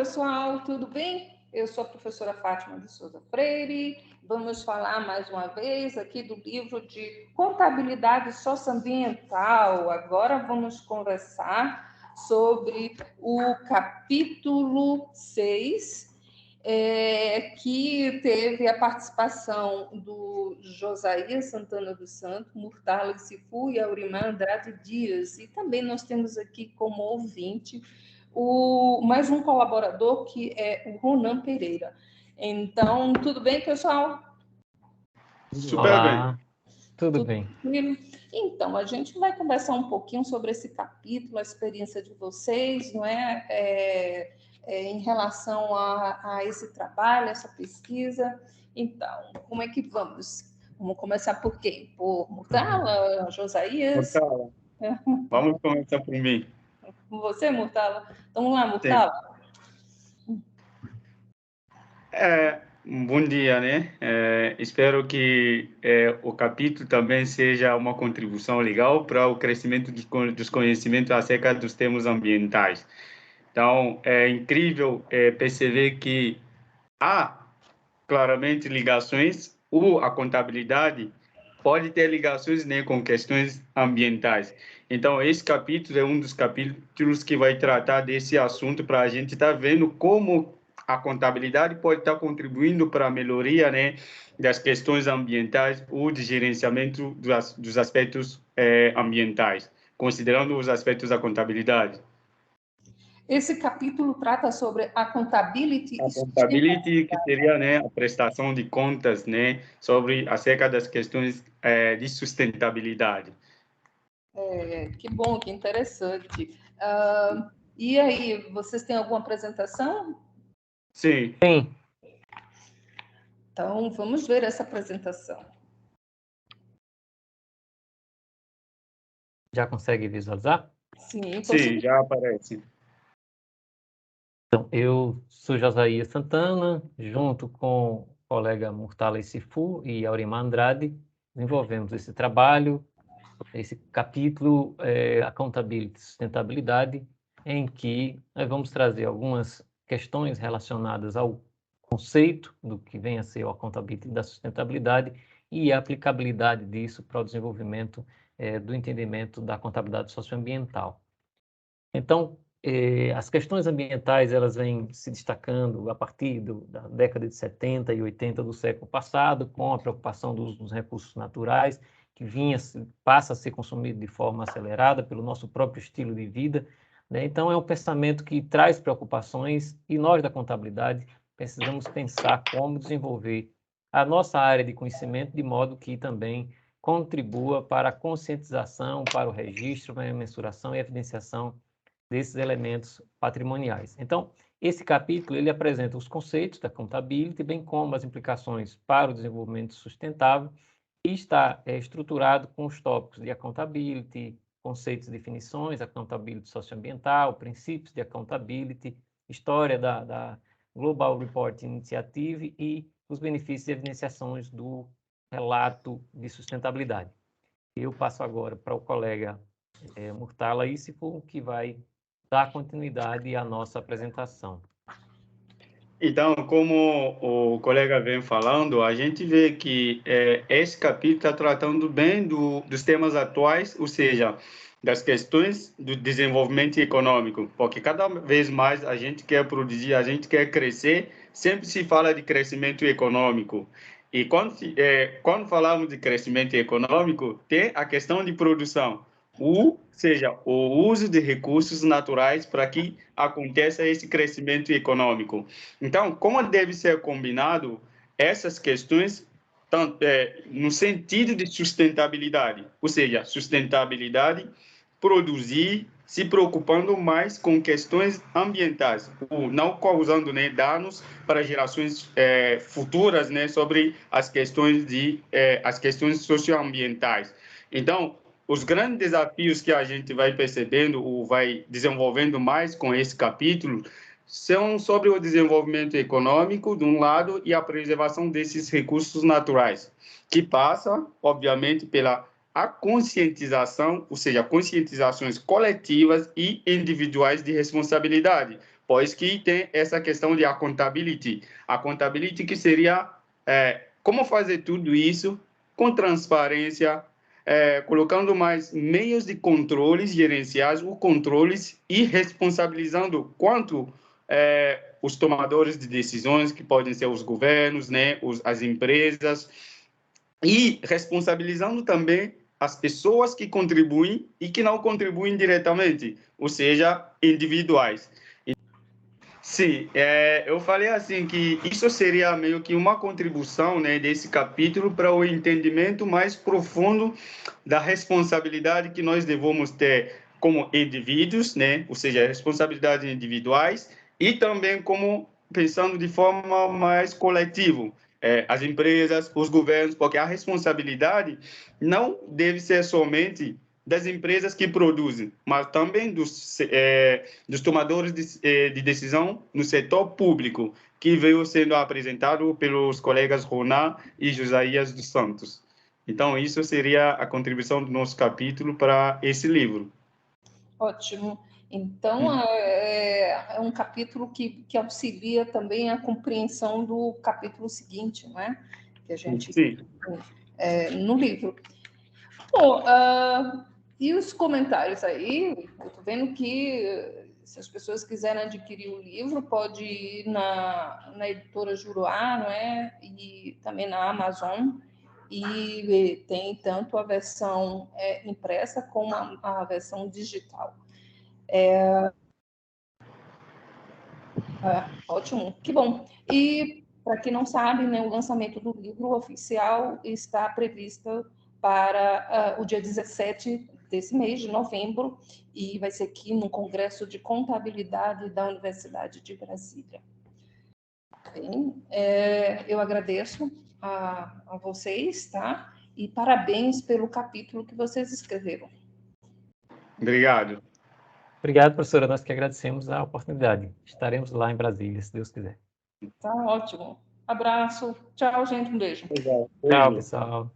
pessoal, tudo bem? Eu sou a professora Fátima de Souza Freire. Vamos falar mais uma vez aqui do livro de Contabilidade Socioambiental. Agora vamos conversar sobre o capítulo 6, que teve a participação do Josias Santana dos Santos, Murtala Sifu e Aurimar Andrade Dias. E também nós temos aqui como ouvinte mais um colaborador, que é o Ronan Pereira. Então, tudo bem, pessoal? Super Olá, bem. tudo bem. Tranquilo? Então, a gente vai conversar um pouquinho sobre esse capítulo, a experiência de vocês, não é? Em relação a esse trabalho, essa pesquisa. Então, como é que vamos? Vamos começar por quem? Por Murtala, Josias? Murtala. Vamos começar por mim. Com você, Murtala? Então, vamos lá, Murtala. Bom dia, né? Espero que o capítulo também seja uma contribuição legal para o crescimento dos conhecimentos acerca dos temas ambientais. Então, é incrível perceber que há claramente ligações, ou a contabilidade pode ter ligações, né, com questões ambientais. Então, esse capítulo é um dos capítulos que vai tratar desse assunto para a gente estar vendo como a contabilidade pode estar contribuindo para a melhoria, né, das questões ambientais ou de gerenciamento dos aspectos ambientais, considerando os aspectos da contabilidade. Esse capítulo trata sobre a contability. A contability, que seria, né, a prestação de contas, né, acerca das questões de sustentabilidade. Que bom, que interessante. E aí, vocês têm alguma apresentação? Sim. Então, vamos ver essa apresentação. Já consegue visualizar? Sim, Sim, já aparece. Então, eu sou Josias Santana, junto com o colega Murtala Sifu e Aurimar Andrade, desenvolvemos esse trabalho, esse capítulo, Accountability e Sustentabilidade, em que nós vamos trazer algumas questões relacionadas ao conceito do que vem a ser o accountability da sustentabilidade e a aplicabilidade disso para o desenvolvimento do entendimento da contabilidade socioambiental. Então, as questões ambientais elas vêm se destacando a partir da década de 70 e 80 do século passado, com a preocupação do uso dos recursos naturais, que passa a ser consumido de forma acelerada pelo nosso próprio estilo de vida, né? Então, é um pensamento que traz preocupações e nós, da contabilidade, precisamos pensar como desenvolver a nossa área de conhecimento de modo que também contribua para a conscientização, para o registro, para a mensuração e evidenciação desses elementos patrimoniais. Então, esse capítulo ele apresenta os conceitos da accountability, bem como as implicações para o desenvolvimento sustentável, e está estruturado com os tópicos de accountability, conceitos e definições, accountability socioambiental, princípios de accountability, história da Global Reporting Initiative e os benefícios e evidenciações do relato de sustentabilidade. Eu passo agora para o colega Murtala Sifu, que vai dar continuidade à nossa apresentação. Então, como o colega vem falando, a gente vê que esse capítulo está tratando bem dos temas atuais, ou seja, das questões do desenvolvimento econômico, porque cada vez mais a gente quer produzir, a gente quer crescer, sempre se fala de crescimento econômico. E quando falamos de crescimento econômico, tem a questão de produção. Ou seja, o uso de recursos naturais para que aconteça esse crescimento econômico. Então, como deve ser combinado essas questões no sentido de sustentabilidade, ou seja, sustentabilidade, produzir, se preocupando mais com questões ambientais, ou não causando, né, danos para gerações futuras, né, sobre as questões socioambientais. Então, os grandes desafios que a gente vai percebendo ou vai desenvolvendo mais com esse capítulo são sobre o desenvolvimento econômico, de um lado, e a preservação desses recursos naturais, que passa, obviamente, pela conscientização, ou seja, conscientizações coletivas e individuais de responsabilidade, pois que tem essa questão de accountability. Accountability que seria como fazer tudo isso com transparência, colocando mais meios de controles gerenciais, os controles e responsabilizando quanto os tomadores de decisões, que podem ser os governos, né, as empresas, e responsabilizando também as pessoas que contribuem e que não contribuem diretamente, ou seja, individuais. Sim, eu falei assim que isso seria meio que uma contribuição, né, desse capítulo para o entendimento mais profundo da responsabilidade que nós devemos ter como indivíduos, né, ou seja, responsabilidades individuais e também como pensando de forma mais coletiva, as empresas, os governos, porque a responsabilidade não deve ser somente das empresas que produzem, mas também dos tomadores de decisão no setor público, que veio sendo apresentado pelos colegas Ronan e Josias dos Santos. Então, isso seria a contribuição do nosso capítulo para esse livro. Ótimo. Então, é um capítulo que auxilia também a compreensão do capítulo seguinte, não é? Que a gente Sim. No livro. Bom, e os comentários aí? Eu estou vendo que se as pessoas quiserem adquirir o livro, pode ir na editora Juruá, não é? E também na Amazon. E tem tanto a versão impressa como a versão digital. Ótimo, que bom. E, para quem não sabe, né, o lançamento do livro oficial está previsto para o dia 17 desse mês, de novembro, e vai ser aqui no Congresso de Contabilidade da Universidade de Brasília. Bem, eu agradeço a vocês, tá? E parabéns pelo capítulo que vocês escreveram. Obrigado. Obrigado, professora. Nós que agradecemos a oportunidade. Estaremos lá em Brasília, se Deus quiser. Tá ótimo. Abraço. Tchau, gente. Um beijo. Obrigado. Tchau, pessoal.